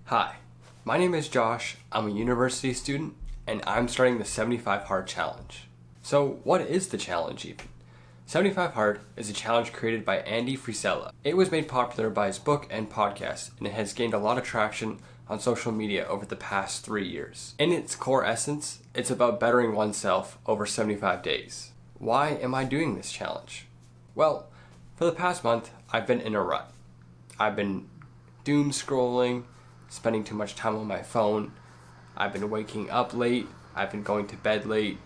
Hi, my name is Josh. I'm a university student and I'm starting the 75 Hard Challenge. So what is the challenge even? 75 Hard is a challenge created by Andy Frisella. It was made popular by his book and podcast, and it has gained a lot of traction on social media over the past 3 years. In its core essence, it's about bettering oneself over 75 days. Why am I doing this challenge? Well, for the past month, I've been in a rut. I've been doom scrolling, spending too much time on my phone. I've been waking up late. I've been going to bed late.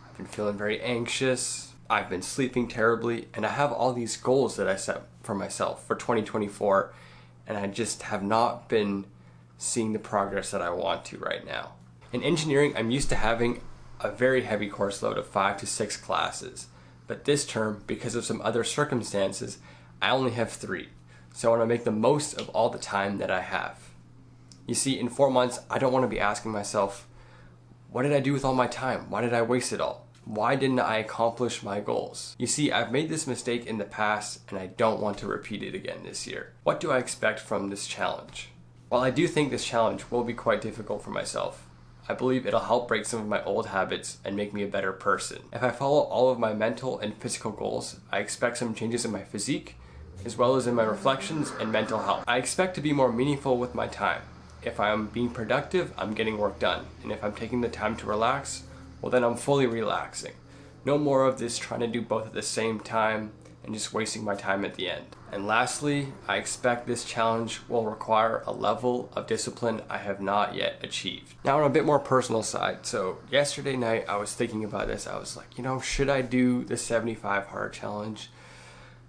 I've been feeling very anxious. I've been sleeping terribly. And I have all these goals that I set for myself for 2024. And I just have not been seeing the progress that I want to right now. In engineering, I'm used to having a very heavy course load of 5 to 6 classes. But this term, because of some other circumstances, I only have 3. So I want to make the most of all the time that I have. You see, in 4 months, I don't want to be asking myself, what did I do with all my time? Why did I waste it all? Why didn't I accomplish my goals? You see, I've made this mistake in the past and I don't want to repeat it again this year. What do I expect from this challenge? While I do think this challenge will be quite difficult for myself, I believe it'll help break some of my old habits and make me a better person. If I follow all of my mental and physical goals, I expect some changes in my physique, as well as in my reflections and mental health. I expect to be more meaningful with my time. If I'm being productive, I'm getting work done. And if I'm taking the time to relax, well then I'm fully relaxing. No more of this trying to do both at the same time and just wasting my time at the end. And lastly, I expect this challenge will require a level of discipline I have not yet achieved. Now on a bit more personal side, so yesterday night I was thinking about this. I was like, should I do the 75 Hard Challenge?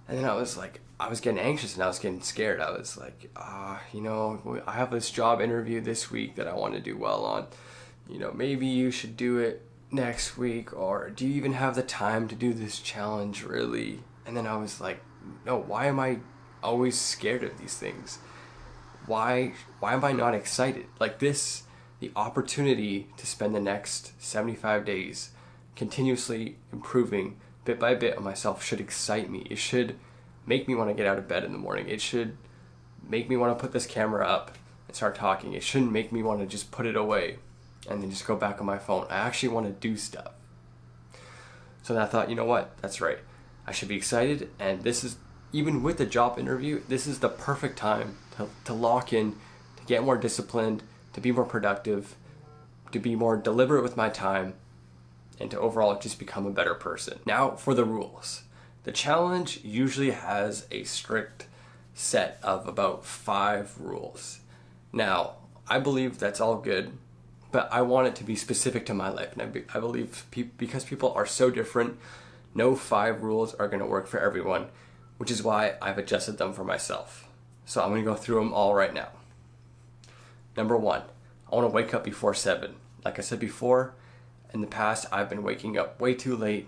And then I was getting anxious and I was getting scared. I was like, I have this job interview this week that I want to do well on. Maybe you should do it next week, or do you even have the time to do this challenge really? And then I was like, no, why am I always scared of these things? Why am I not excited? Like this, the opportunity to spend the next 75 days continuously improving bit by bit on myself should excite me. It should make me want to get out of bed in the morning. It should make me want to put this camera up and start talking. It shouldn't make me want to just put it away and then just go back on my phone. I actually want to do stuff. So then I thought, you know what? That's right. I should be excited, and this is, even with the job interview, this is the perfect time to lock in, to get more disciplined, to be more productive, to be more deliberate with my time, and to overall just become a better person. Now for the rules. The challenge usually has a strict set of about 5 rules. Now, I believe that's all good, but I want it to be specific to my life. And I believe because people are so different, no 5 rules are going to work for everyone, which is why I've adjusted them for myself. So I'm going to go through them all right now. Number 1, I want to wake up before 7. Like I said before, in the past, I've been waking up way too late,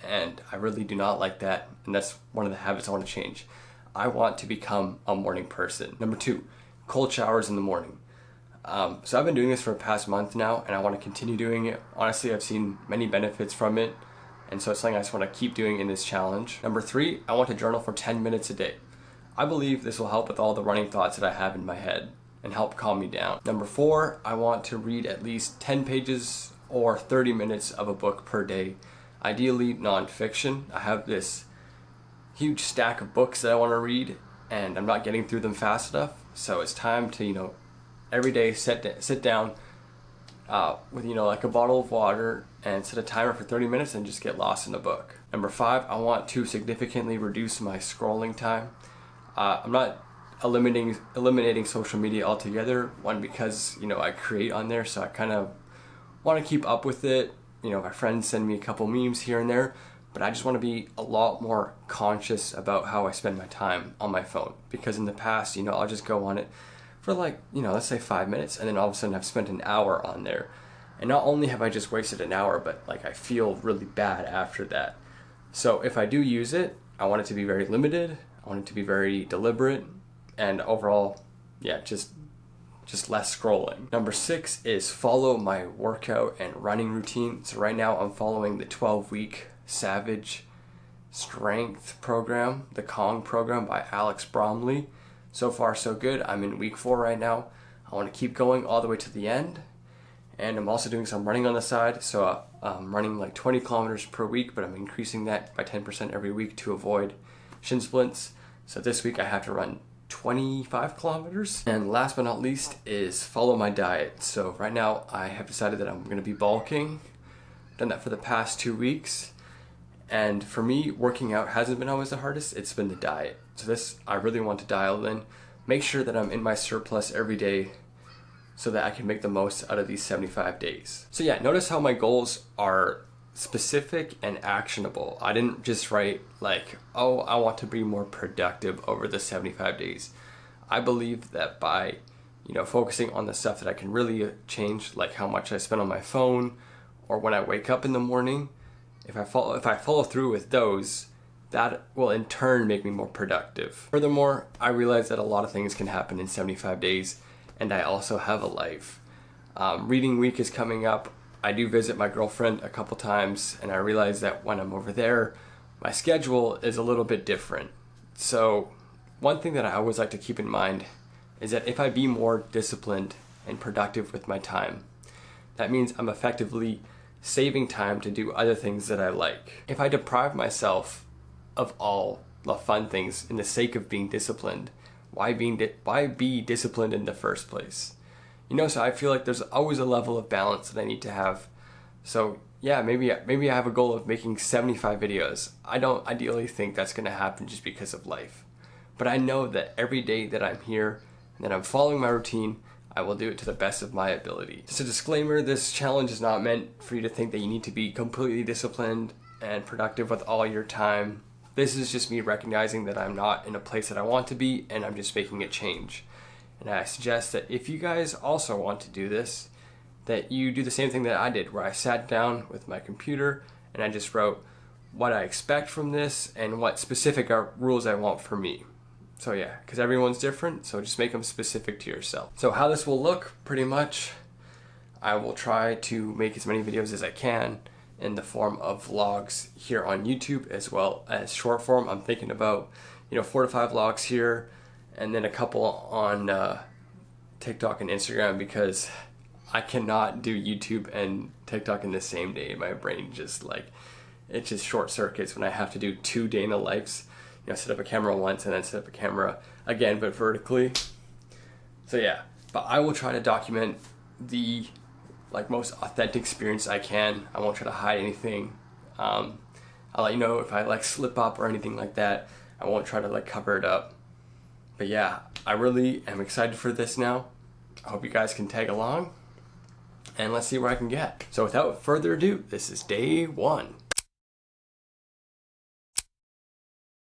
and I really do not like that, and that's one of the habits I want to change. I want to become a morning person. Number 2, cold showers in the morning. So I've been doing this for the past month now, and I want to continue doing it. Honestly, I've seen many benefits from it, and so it's something I just want to keep doing in this challenge. Number 3, I want to journal for 10 minutes a day. I believe this will help with all the running thoughts that I have in my head and help calm me down. Number 4, I want to read at least 10 pages or 30 minutes of a book per day, ideally nonfiction. I have this huge stack of books that I want to read, and I'm not getting through them fast enough, so it's time to, every day sit down with, like a bottle of water and set a timer for 30 minutes and just get lost in a book. Number 5, I want to significantly reduce my scrolling time. I'm not eliminating social media altogether, one, because, I create on there, so I kind of want to keep up with it. My friends send me a couple memes here and there, but I just want to be a lot more conscious about how I spend my time on my phone, because in the past, I'll just go on it for let's say 5 minutes, and then all of a sudden I've spent an hour on there. And not only have I just wasted an hour, but I feel really bad after that. So if I do use it, I want it to be very limited. I want it to be very deliberate, and overall, just less scrolling. Number 6 is follow my workout and running routine. So right now I'm following the 12-week Savage Strength program, the Kong program by Alex Bromley. So far so good. I'm in week 4 right now. I want to keep going all the way to the end. And I'm also doing some running on the side, so I'm running like 20 kilometers per week, but I'm increasing that by 10% every week to avoid shin splints. So this week I have to run 25 kilometers. And last but not least is follow my diet. So right now I have decided that I'm going to be bulking. Done that for the past 2 weeks. And for me, working out hasn't been always the hardest, it's been the diet. So this, I really want to dial in, make sure that I'm in my surplus every day so that I can make the most out of these 75 days. So yeah, notice how my goals are specific and actionable. I didn't just write like, oh, I want to be more productive over the 75 days. I believe that by, focusing on the stuff that I can really change, like how much I spend on my phone or when I wake up in the morning, if I follow through with those, that will in turn make me more productive. Furthermore, I realize that a lot of things can happen in 75 days, and I also have a life. Reading week is coming up. I do visit my girlfriend a couple times, and I realize that when I'm over there, my schedule is a little bit different. So one thing that I always like to keep in mind is that if I be more disciplined and productive with my time, that means I'm effectively saving time to do other things that I like. If I deprive myself of all the fun things in the sake of being disciplined, why be disciplined in the first place? So I feel like there's always a level of balance that I need to have. So yeah, maybe I have a goal of making 75 videos. I don't ideally think that's going to happen just because of life. But I know that every day that I'm here and that I'm following my routine, I will do it to the best of my ability. Just a disclaimer, this challenge is not meant for you to think that you need to be completely disciplined and productive with all your time. This is just me recognizing that I'm not in a place that I want to be, and I'm just making a change. And I suggest that if you guys also want to do this, that you do the same thing that I did, where I sat down with my computer and I just wrote what I expect from this and what specific rules I want for me. So yeah, because everyone's different, so just make them specific to yourself. So how this will look, pretty much, I will try to make as many videos as I can in the form of vlogs here on YouTube as well as short form. I'm thinking about 4 to 5 vlogs here and then a couple on TikTok and Instagram, because I cannot do YouTube and TikTok in the same day. My brain just it just short circuits when I have to do 2 day in the lives. Set up a camera once and then set up a camera again, but vertically. So yeah, but I will try to document the most authentic experience I can. I won't try to hide anything. I'll let you know if I slip up or anything like that. I won't try to cover it up. But yeah, I really am excited for this now. I hope you guys can tag along, and let's see where I can get. So without further ado, this is day 1.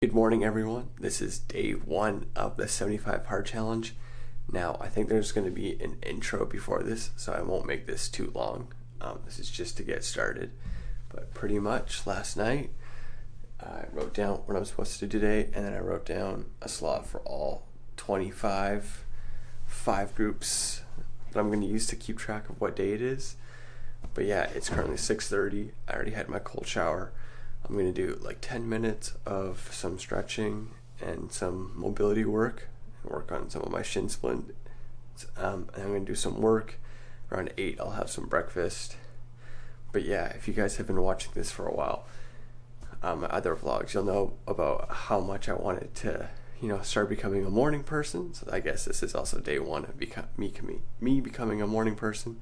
Good morning, everyone. This is day 1 of the 75 Hard Challenge. Now, I think there's going to be an intro before this, so I won't make this too long. This is just to get started. But pretty much last night, I wrote down what I'm supposed to do today, and then I wrote down a slot for all 25 5 groups that I'm going to use to keep track of what day it is. But yeah, it's currently 6:30. I already had my cold shower. I'm going to do 10 minutes of some stretching and some mobility work on some of my shin splints. And I'm going to do some work. Around 8, I'll have some breakfast. But yeah, if you guys have been watching this for a while, my other vlogs, you'll know about how much I wanted to, start becoming a morning person. So I guess this is also day 1 of me becoming a morning person,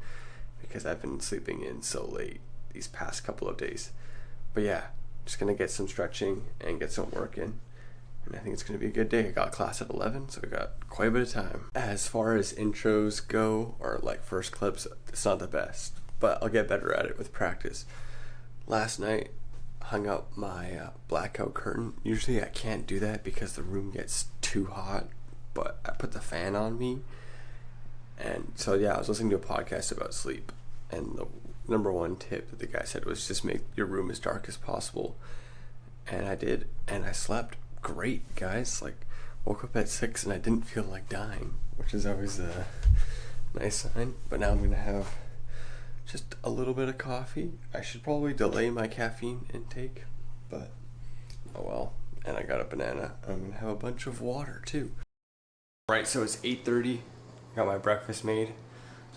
because I've been sleeping in so late these past couple of days. But yeah, just going to get some stretching and get some work in. And I think it's going to be a good day. I got class at 11, so we got quite a bit of time. As far as intros go, or first clips, it's not the best, but I'll get better at it with practice. Last night, hung up my blackout curtain. Usually I can't do that because the room gets too hot, but I put the fan on me. And so yeah, I was listening to a podcast about sleep, and the number 1 tip that the guy said was just make your room as dark as possible. And I did, and I slept great, guys. Woke up at 6 and I didn't feel like dying, which is always a nice sign. But now I'm gonna have just a little bit of coffee. I should probably delay my caffeine intake, but oh well. And I got a banana. I'm gonna have a bunch of water too. Right, so it's 8:30 Got my breakfast made.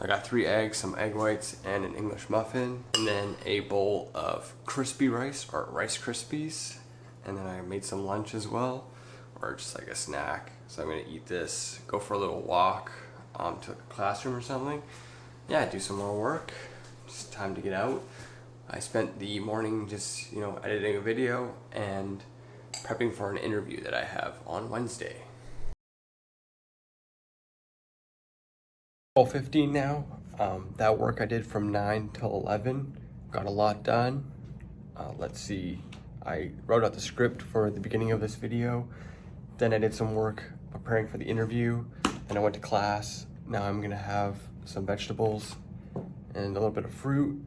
I got 3 eggs, some egg whites, and an English muffin, and then a bowl of crispy rice, or Rice Krispies, and then I made some lunch as well, or just like a snack. So I'm gonna eat this, go for a little walk to the classroom or something. Yeah, do some more work. Just time to get out. I spent the morning just, editing a video and prepping for an interview that I have on Wednesday. 12:15 now. That work I did from 9 till 11. Got a lot done. Let's see. I wrote out the script for the beginning of this video. Then I did some work preparing for the interview. Then I went to class. Now I'm gonna have some vegetables and a little bit of fruit.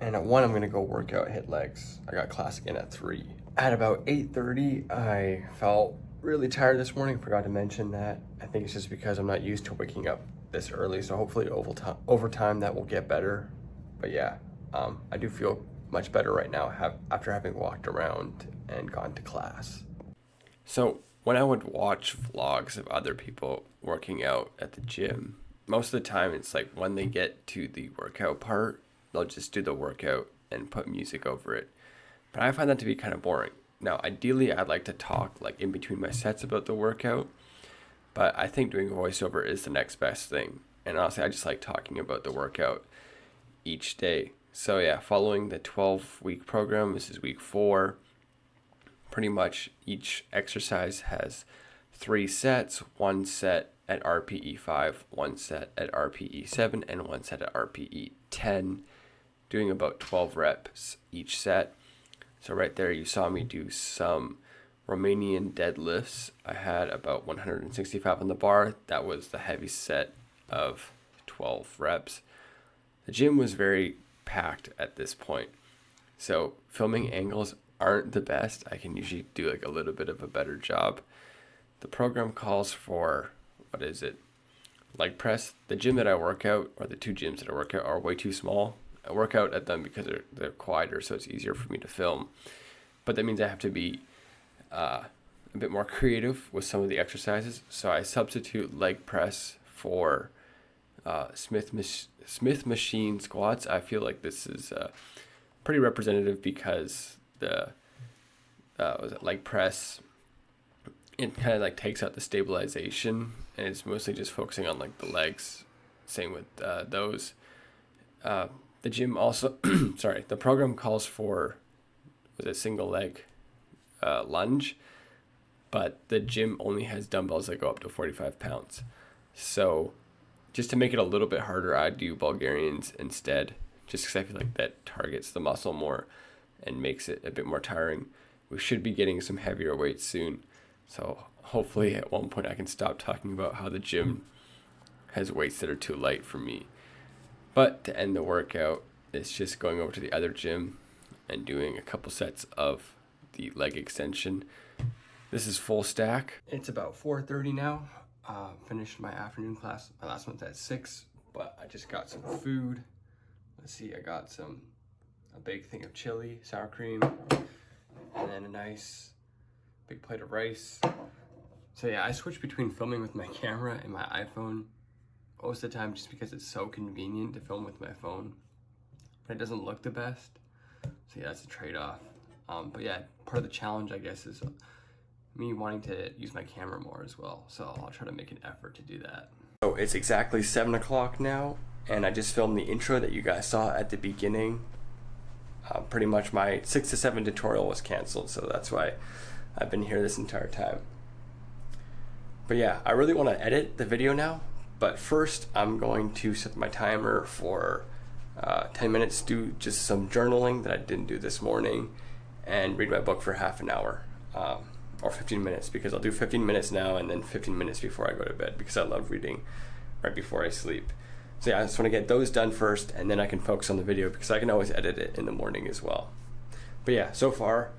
And at 1, I'm gonna go work out, hit legs. I got class again at 3. At about 8:30, I felt really tired this morning. Forgot to mention that. I think it's just because I'm not used to waking up this early. So hopefully over time that will get better. But yeah, I do feel much better right now after having walked around and gone to class. So when I would watch vlogs of other people working out at the gym, most of the time it's like when they get to the workout part, they'll just do the workout and put music over it. But I find that to be kind of boring. Now, ideally, I'd like to talk like in between my sets about the workout, but I think doing a voiceover is the next best thing. And honestly, I just like talking about the workout each day. So yeah, following the 12-week program, this is week 4. Pretty much each exercise has 3 sets, 1 set at RPE 5, 1 set at RPE 7, and 1 set at RPE 10, doing about 12 reps each set. So right there you saw me do some Romanian deadlifts. I had about 165 on the bar. That was the heavy set of 12 reps. The gym was very packed at this point, so filming angles aren't the best. I can usually do like a little bit of a better job. The program calls for, leg press. The gym that I work out, or the 2 gyms that I work out, are way too small. I work out at them because they're quieter, so it's easier for me to film. But that means I have to be a bit more creative with some of the exercises. So I substitute leg press for Smith machine squats. I feel like this is pretty representative because the leg press, it kind of like takes out the stabilization, and it's mostly just focusing on like the legs. Same with those. The gym also, the program calls for a single leg lunge, but the gym only has dumbbells that go up to 45 pounds. So just to make it a little bit harder, I do Bulgarians instead, just because I feel like that targets the muscle more and makes it a bit more tiring. We should be getting some heavier weights soon. So hopefully at one point I can stop talking about how the gym has weights that are too light for me. But to end the workout, it's just going over to the other gym and doing a couple sets of the leg extension. This is full stack. It's about 4:30 now. Finished my afternoon class. My last one's at 6, but I just got some food. Let's see, I got a big thing of chili, sour cream, and then a nice big plate of rice. So yeah, I switch between filming with my camera and my iPhone most of the time just because it's so convenient to film with my phone, but it doesn't look the best. So yeah, that's a trade-off. But yeah, part of the challenge, I guess, is me wanting to use my camera more as well. So I'll try to make an effort to do that. So it's exactly 7 o'clock now, and I just filmed the intro that you guys saw at the beginning. Pretty much my 6 to 7 tutorial was canceled, so that's why I've been here this entire time. But yeah, I really want to edit the video now, but first I'm going to set my timer for 10 minutes, do just some journaling that I didn't do this morning, and read my book for half an hour, or 15 minutes, because I'll do 15 minutes now and then 15 minutes before I go to bed, because I love reading right before I sleep. So yeah, I just want to get those done first, and then I can focus on the video, because I can always edit it in the morning as well. But yeah, so far,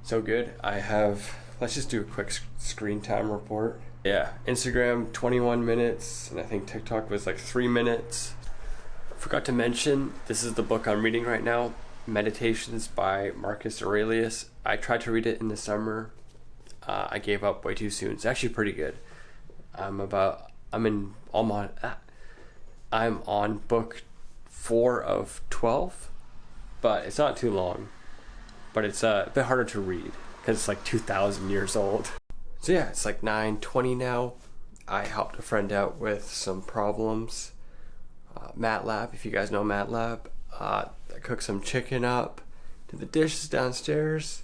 so good. Let's just do a quick screen time report. Yeah, Instagram 21 minutes, and I think TikTok was like 3 minutes. Forgot to mention, this is the book I'm reading right now, Meditations by Marcus Aurelius. I tried to read it in the summer. I gave up way too soon. It's actually pretty good. I'm about I'm on book 4 of 12, but it's not too long. But it's a bit harder to read because it's like 2,000 years old. So yeah, it's like 9:20 now. I helped a friend out with some problems. MATLAB, if you guys know MATLAB. I cooked some chicken up, did the dishes downstairs.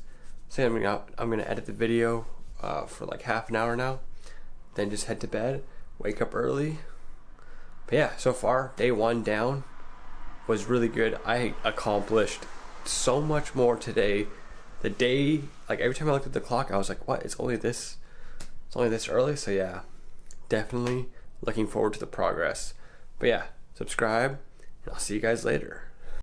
So I'm gonna edit the video for like half an hour now. Then just head to bed, wake up early. But yeah, so far, day 1 down was really good. I accomplished so much more today. The day, like every time I looked at the clock, I was like, what? It's only this early? So yeah, definitely looking forward to the progress. But yeah, subscribe, and I'll see you guys later.